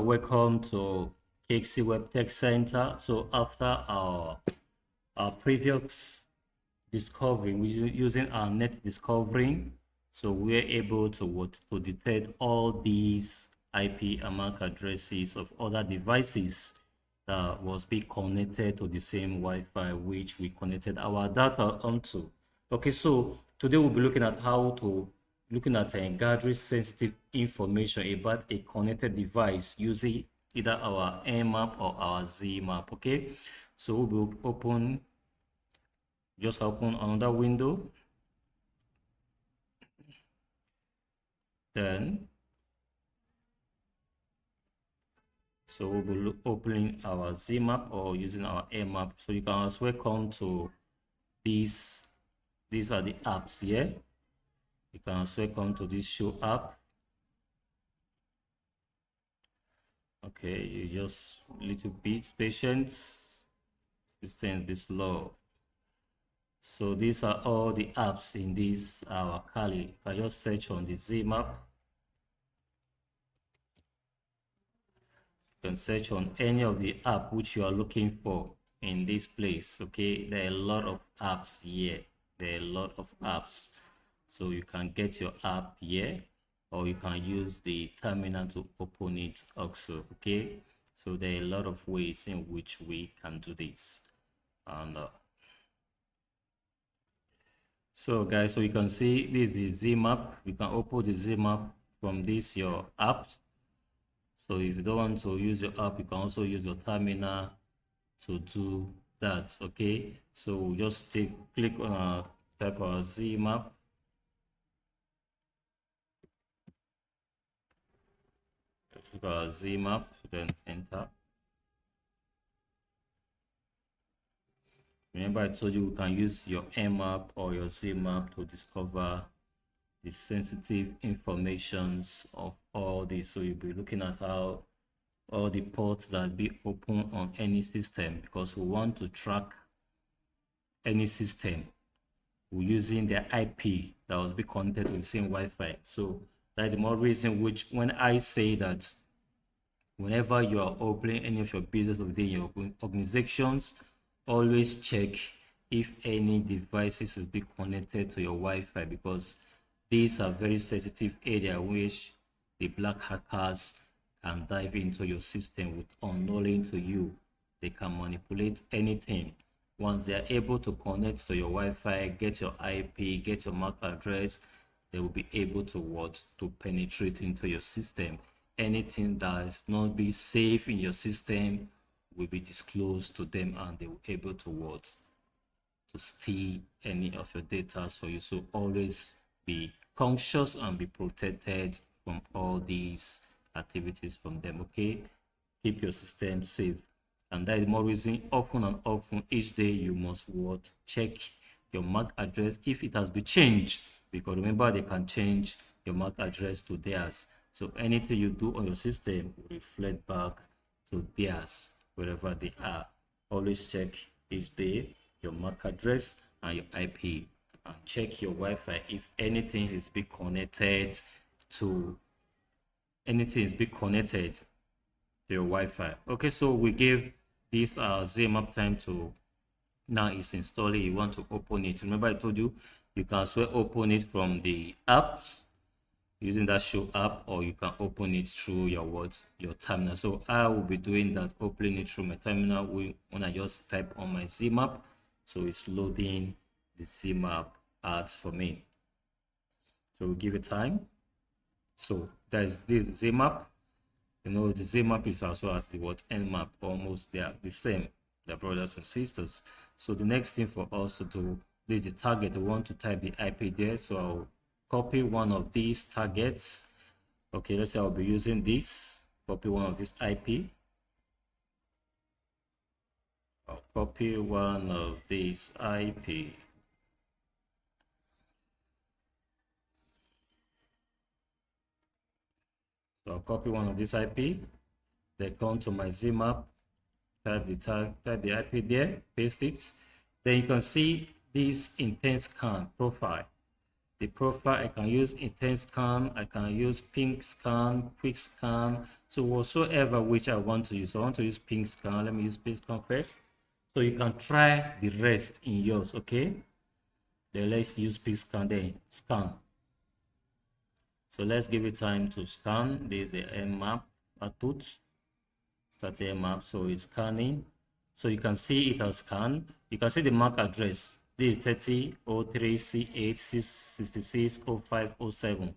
Welcome to KCWEB Tech Center. So after our previous discovery, we using our net discovering, so we're able to detect all these IP and MAC addresses of other devices that was being connected to the same Wi-Fi which we connected our data onto. Okay, so today we'll be looking at gathering sensitive information about a connected device using either our Nmap or our Zenmap. Okay, so we'll just open another window, then so we'll be opening our Zenmap or using our Nmap. So you can as well come to these are the apps here. You can as well come to this show app. Okay, you just a little bit patient, system is slow. So these are all the apps in this our Kali. You can just search on the Zenmap. You can search on any of the app which you are looking for in this place. Okay, there are a lot of apps here. There are a lot of apps. So you can get your app here, or you can use the terminal to open it also. Okay, so there are a lot of ways in which we can do this. And so guys, so you can see this is Zenmap. You can open the Zenmap from this your apps. So if you don't want to use your app, you can also use your terminal to do that. Okay, so we'll just click on type our Zenmap. Click our Zenmap, then enter. Remember I told you we can use your Nmap or your Zenmap to discover the sensitive informations of all this. So you'll be looking at how all the ports that be open on any system, because we want to track any system. We're using the IP that was be connected to the same Wi-Fi. So that's the more reason which when I say that whenever you are opening any of your business within your organizations, always check if any devices is being connected to your Wi-Fi, because these are very sensitive area which the black hackers can dive into your system with unknowing to you. They can manipulate anything. Once they are able to connect to your Wi-Fi, get your IP, get your MAC address, they will be able to penetrate into your system. Anything that is not be safe in your system will be disclosed to them, and they will be able to steal any of your data for you. So always be conscious and be protected from all these activities from them. Okay, keep your system safe. And that is more reason often and often each day you must check your MAC address if it has been changed, because remember they can change your MAC address to theirs. So anything you do on your system will reflect back to theirs wherever they are. Always check each day your MAC address and your IP, and check your Wi-Fi if anything is being connected to your Wi-Fi. Okay, so we give this Zenmap time to now it's installing. You want to open it. Remember I told you you can as well open it from the apps using that show app, or you can open it through your terminal. So I will be doing that, opening it through my terminal when I just type on my Zenmap. So it's loading the Zenmap ads for me. So we'll give it time. So there's this Zenmap. You know, the Zenmap is as well as the Nmap, almost they are the same. They're brothers and sisters. So the next thing for us to do is the target. We want to type the IP there. So I'll copy one of these targets. Okay, let's say I'll be using this. Copy one of this IP. I'll copy one of these IP. So I'll copy one of this IP. Then come to my Zenmap, type the IP there, paste it. Then you can see this intense scan profile. the profile. I can use intense scan, I can use pink scan, quick scan, so whatsoever which I want to use. So I want to use pink scan. Let me use pink scan first, so you can try the rest in yours. Okay, then let's use pink scan, then scan. So let's give it time to scan. There's the Nmap output. Start Nmap, so it's scanning. So you can see it has scanned. You can see the MAC address. This is 30.03.C8.66.05.07.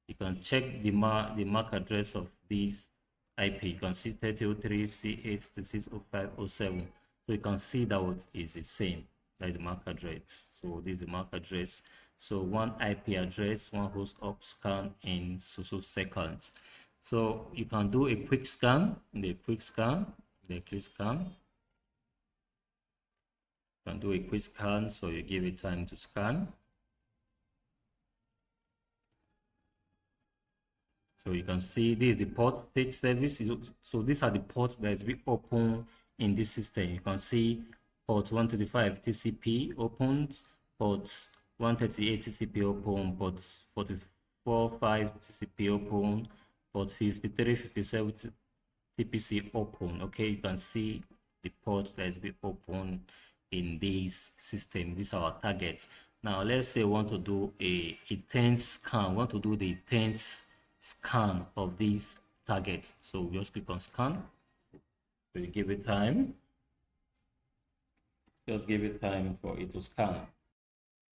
You can check the MAC address of this IP. You can see 30.03.C8.66.05.07. So you can see that what is the same. That is the MAC address. So this is the MAC address. So one IP address, one host up scan in so seconds. So you can do a quick scan, the quick scan. You can do a quick scan, so you give it time to scan. So you can see this is the port state service. So these are the ports that is being open in this system. You can see port 135 TCP opened, port 138 TCP open, port 44.5 TCP open, port 53.57 TPC open. Okay, you can see the ports that is being open in this system. These are our targets. Now let's say we want to do a intense scan. We want to do the intense scan of these targets. So we just click on scan. So you give it time. Just give it time for it to scan.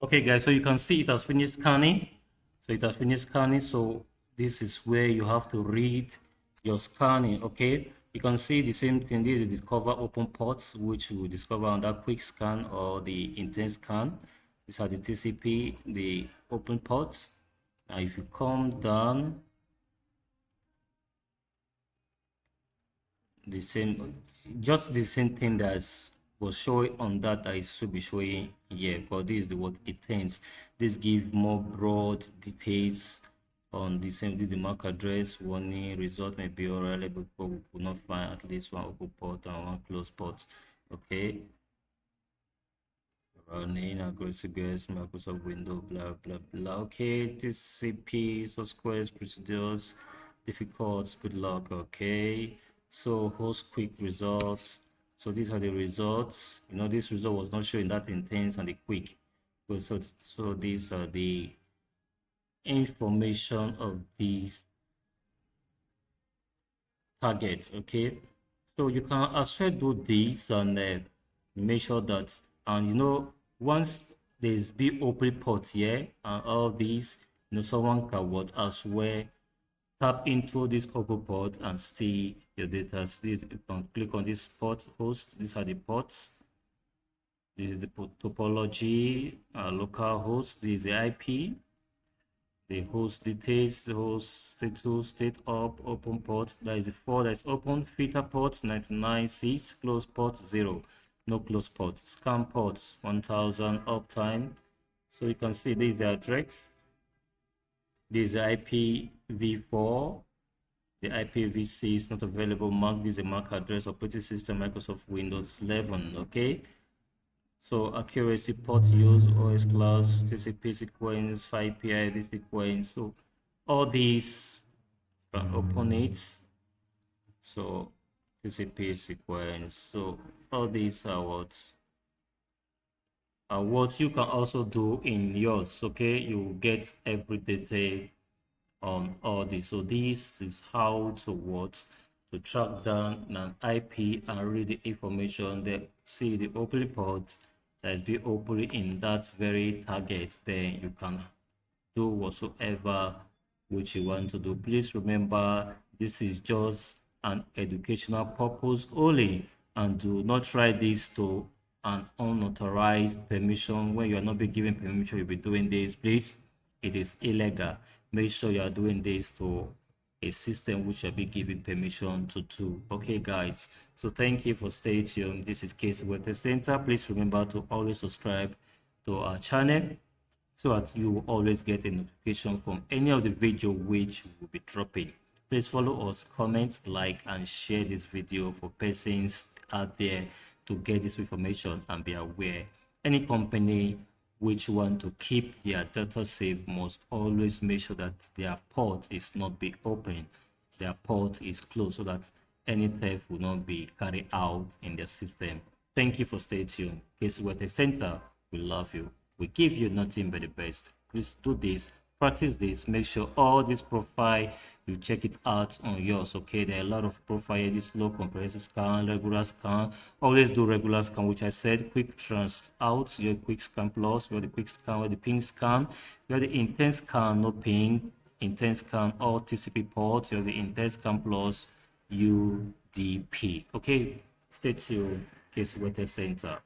Okay guys, so you can see it has finished scanning. So it has finished scanning. So this is where you have to read your scanning. Okay, you can see the same thing. This is discover open ports, which you will discover on that quick scan or the intense scan. These are the TCP, the open ports. Now if you come down, the same, just the same thing that was showing on that I should be showing here, because this is what it tends. This give more broad details on the same. This is the MAC address. Warning: result may be unreliable, but we could not find at least one open port and one closed port. Okay, running aggressive guess Microsoft Windows, blah blah blah. Okay, TCP squares procedures difficult, good luck. Okay, so host quick results. So these are the results. You know, this result was not showing that intense and the quick. So these are the information of these targets. Okay, so you can as well do this and make sure that, and you know, once there's be open port here and all these, you know, someone can what as well tap into this open port and see your data. This, you can click on this port host. These are the ports. This is the topology, local host. This is the IP, the host details, the host status, state up, open port. That is the 4 that's open. Filter port 99.6, close port 0, no close port. Scan ports 1000, uptime. So you can see this is the address. This is the IPv4. The IPv6 is not available. Mark this is a MAC address, operating system Microsoft Windows 11. Okay, so accuracy, port use, OS class, TCP sequence, IP ID sequence. So all these can open it. So TCP sequence. So all these are what you can also do in yours. Okay, you get every detail on all this. So this is how to track down an IP and read the information that see the open port that is being open in that very target. Then you can do whatsoever which you want to do. Please remember, this is just an educational purpose only, and do not try this to an unauthorized permission. When you are not be given permission, you'll be doing this. Please, it is illegal. Make sure you are doing this to a system which you'll be given permission to do. Okay guys, so thank you for staying tuned. This is KCWEB Center. Please remember to always subscribe to our channel so that you will always get a notification from any of the video which will be dropping. Please follow us, comment, like, and share this video for persons out there to get this information and be aware. Any company which want to keep their data safe must always make sure that their port is not be open, their port is closed, so that any theft will not be carried out in their system. Thank you for staying tuned. KCWEB Center, we love you. We give you nothing but the best. Please do this, practice this, make sure all this profile you check it out on yours. Okay, there are a lot of profile, this low comprehensive scan, regular scan. Always do regular scan, which I said, quick trans out, your quick scan plus, you have the quick scan, with the ping scan, you have the intense scan, no ping, intense scan, all TCP ports, you have the intense scan plus UDP. Okay, stay tuned, KCWEB Center.